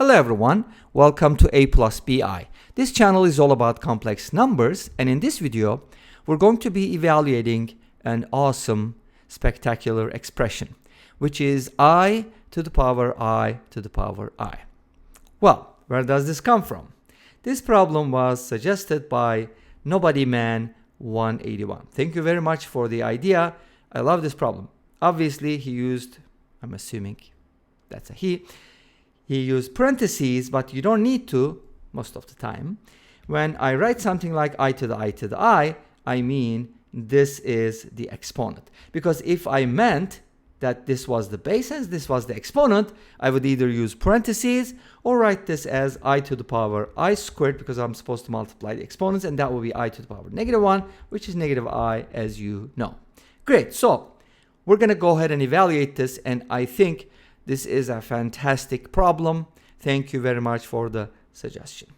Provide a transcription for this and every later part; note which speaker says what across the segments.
Speaker 1: Hello everyone, welcome to aplusbi. This channel is all about complex numbers, and in this video we're going to be evaluating an awesome, spectacular expression, which is I to the power I to the power I. Well, where does this come from? This problem was suggested by NobodyMan181. Thank you very much for the idea. I love this problem. Obviously he used, I'm assuming that's a he used parentheses, but you don't need to most of the time. When I write something like I to the I, I mean this is the exponent. Because if I meant that this was the base and this was the exponent, I would either use parentheses or write this as I to the power I squared, because I'm supposed to multiply the exponents, and that will be I to the power -1, which is negative I, as you know. Great, so we're going to go ahead and evaluate this, and I think this is a fantastic problem. Thank you very much for the suggestion.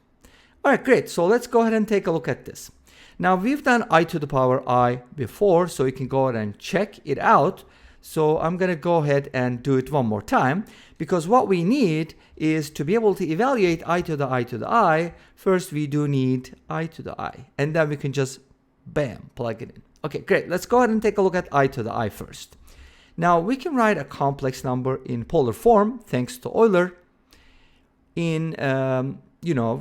Speaker 1: All right, great. So let's go ahead and take a look at this. Now we've done I to the power I before, so you can go ahead and check it out. So I'm going to go ahead and do it one more time, because what we need is to be able to evaluate I to the I. First, we do need I to the I, and then we can just, bam, plug it in. Okay, great. Let's go ahead and take a look at I to the I first. Now we can write a complex number in polar form, thanks to Euler, in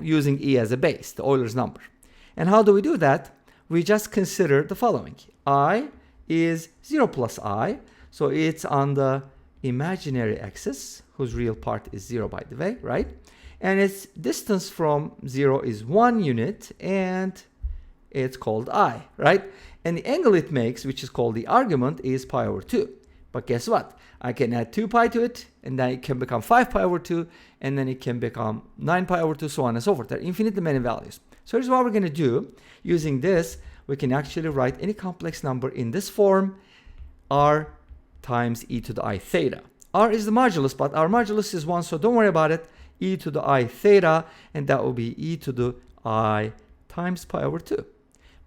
Speaker 1: using E as a base, the Euler's number. And how do we do that? We just consider the following. I is 0 plus I, so it's on the imaginary axis, whose real part is 0, by the way, right? And its distance from 0 is 1 unit, and it's called I, right? And the angle it makes, which is called the argument, is pi over 2. But guess what? I can add 2 pi to it, and then it can become 5 pi over 2, and then it can become 9 pi over 2, so on and so forth. There are infinitely many values. So here's what we're going to do. Using this, we can actually write any complex number in this form, r times e to the I theta. R is the modulus, but our modulus is 1, so don't worry about it. E to the I theta, and that will be e to the I times pi over 2.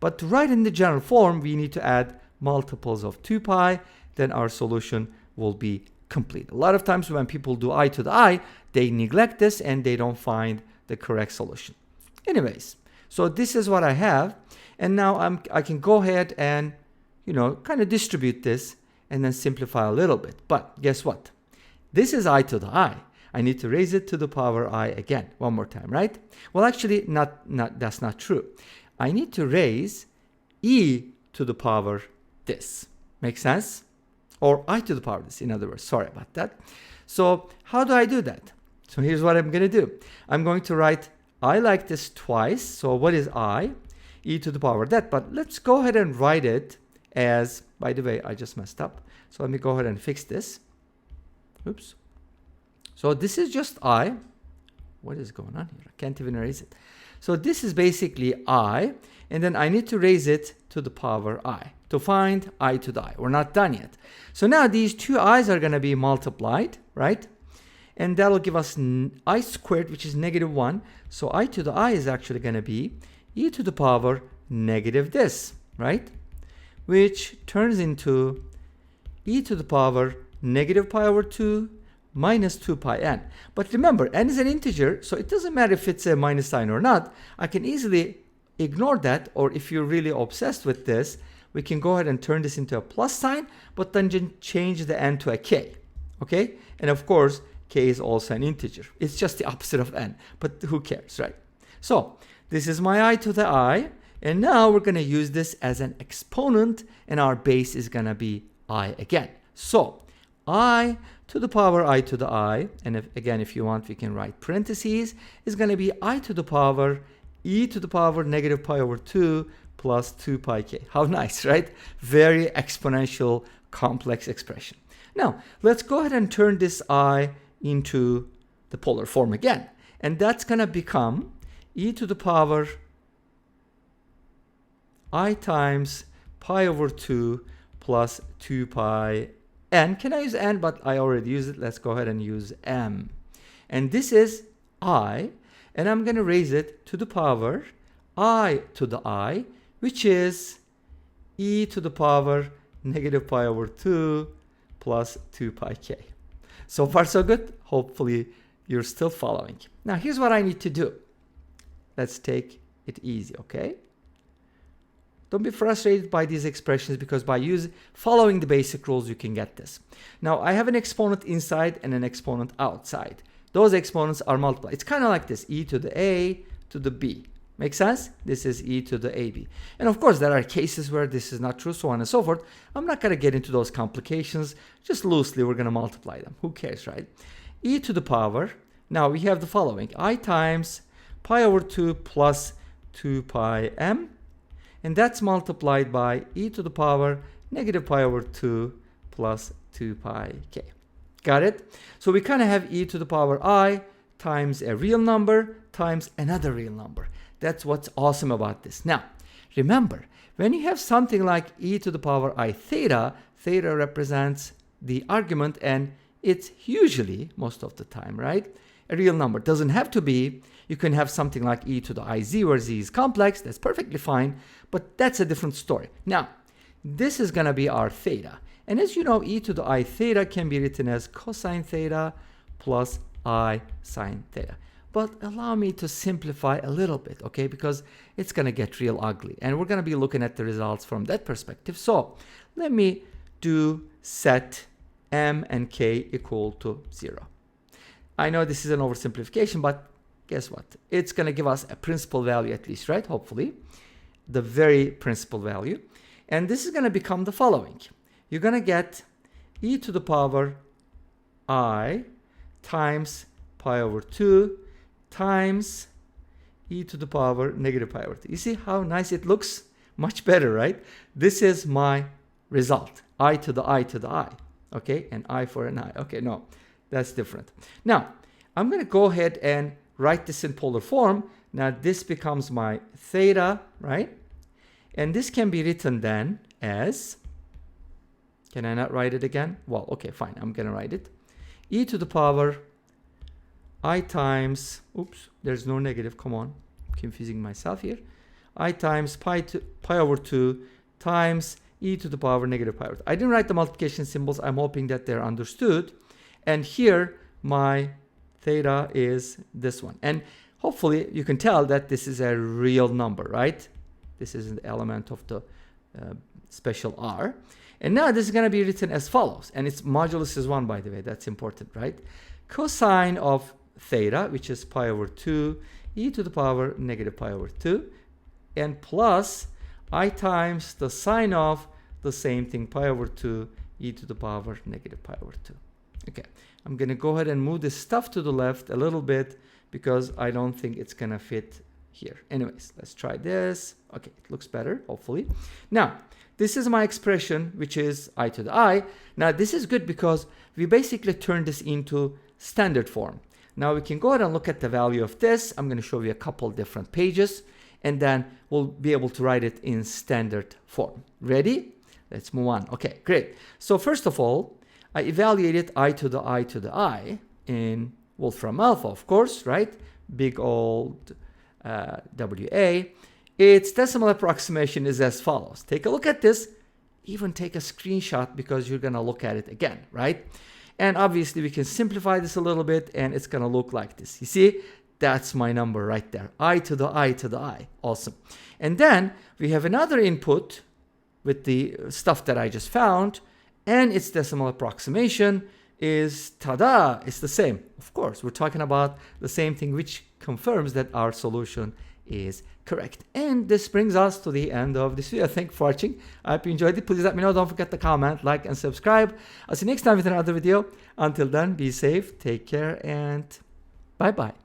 Speaker 1: But to write in the general form, we need to add multiples of 2 pi, then our solution will be complete. A lot of times when people do I to the I, they neglect this and they don't find the correct solution. Anyways, so this is what I have, and now I can go ahead and kind of distribute this and then simplify a little bit. But guess what? This is I to the I. I need to raise it to the power I again, one more time, right? Well, actually, that's not true. I need to raise e to the power this. Make sense? Or I to the power this, in other words. Sorry about that. So how do I do that? So here's what I'm going to do. I'm going to write I like this twice. So what is I? E to the power that. But let's go ahead and write it as, by the way, I just messed up. So let me go ahead and fix this. Oops. So this is just I. What is going on here? I can't even erase it. So this is basically I, and then I need to raise it to the power I to find I to the I. We're not done yet. So now these two i's are going to be multiplied, right? And that'll give us I squared, which is -1. So I to the I is actually going to be e to the power negative this, right? Which turns into e to the power negative pi over 2 minus 2 pi n. But remember, n is an integer, so it doesn't matter if it's a minus sign or not. I can easily ignore that, or if you're really obsessed with this, we can go ahead and turn this into a plus sign, but then change the n to a k, okay? And of course, k is also an integer. It's just the opposite of n, but who cares, right? So this is my I to the I, and now we're going to use this as an exponent, and our base is going to be I again. So I to the power I to the I, and if you want, we can write parentheses, is going to be I to the power e to the power negative pi over 2 plus 2 pi k. How nice, right? Very exponential, complex expression. Now, let's go ahead and turn this I into the polar form again. And that's going to become e to the power I times pi over 2 plus 2 pi n. Can I use n? But I already used it. Let's go ahead and use m. And this is I, and I'm going to raise it to the power I to the I, which is e to the power negative pi over 2 plus 2 pi k. So far so good. Hopefully You're still following. Now here's what I need to do. Let's take it easy, okay? Don't be frustrated by these expressions, because by following the basic rules, you can get this. Now I have an exponent inside and an exponent outside. Those exponents are multiplied. It's kind of like this, e to the a to the b. Make sense? This is e to the ab. And of course, there are cases where this is not true, so on and so forth. I'm not going to get into those complications. Just loosely, we're going to multiply them. Who cares, right? E to the power. Now we have the following. I times pi over 2 plus 2 pi m. And that's multiplied by e to the power negative pi over 2 plus 2 pi k. Got it? So we kind of have e to the power I times a real number times another real number. That's what's awesome about this. Now, remember, when you have something like e to the power I theta, theta represents the argument, and it's usually, most of the time, right, a real number. Doesn't have to be. You can have something like e to the iz, where z is complex. That's perfectly fine, but that's a different story. Now, this is going to be our theta. And as you know, e to the I theta can be written as cosine theta plus I sine theta. But allow me to simplify a little bit, okay? Because it's going to get real ugly. And we're going to be looking at the results from that perspective. So let me do set m and k equal to 0. I know this is an oversimplification, but guess what? It's going to give us a principal value at least, right? Hopefully. The very principal value. And this is going to become the following. You're going to get e to the power I times pi over 2 times e to the power negative pi over 2. You see how nice it looks? Much better, right? This is my result. I to the I to the I. Okay? And I for an I. Okay, no. That's different. Now, I'm going to go ahead and write this in polar form. Now, this becomes my theta, right? And this can be written then as... Can I not write it again? Well, okay, fine. I'm going to write it. E to the power I times, oops, there's no negative. Come on. I'm confusing myself here. I times pi over 2 times e to the power negative pi over 2. I didn't write the multiplication symbols. I'm hoping that they're understood. And here, my theta is this one. And hopefully, you can tell that this is a real number, right? This is an element of the special r. And now this is going to be written as follows. And its modulus is 1, by the way. That's important, right? Cosine of theta, which is pi over 2, e to the power negative pi over 2, and plus I times the sine of the same thing, pi over 2, e to the power negative pi over 2. Okay, I'm going to go ahead and move this stuff to the left a little bit because I don't think it's going to fit here. Anyways, let's try this. Okay, it looks better, hopefully. Now, this is my expression, which is I to the I. Now, this is good because we basically turned this into standard form. Now, we can go ahead and look at the value of this. I'm going to show you a couple different pages, and then we'll be able to write it in standard form. Ready? Let's move on. Okay, great. So first of all, I evaluated I to the I in Wolfram alpha, of course, right? Big old WA. Its decimal approximation is as follows. Take a look at this. Even take a screenshot because you're going to look at it again, right? And obviously, we can simplify this a little bit, and it's going to look like this. You see? That's my number right there. I to the I to the I. Awesome. And then we have another input with the stuff that I just found, and its decimal approximation is, ta-da, it's the same. Of course, we're talking about the same thing, which confirms that our solution is correct. And this brings us to the end of this video. Thank you for watching. I hope you enjoyed it. Please let me know. Don't forget to comment, like, and subscribe. I'll see you next time with another video. Until then, be safe, take care, and bye-bye.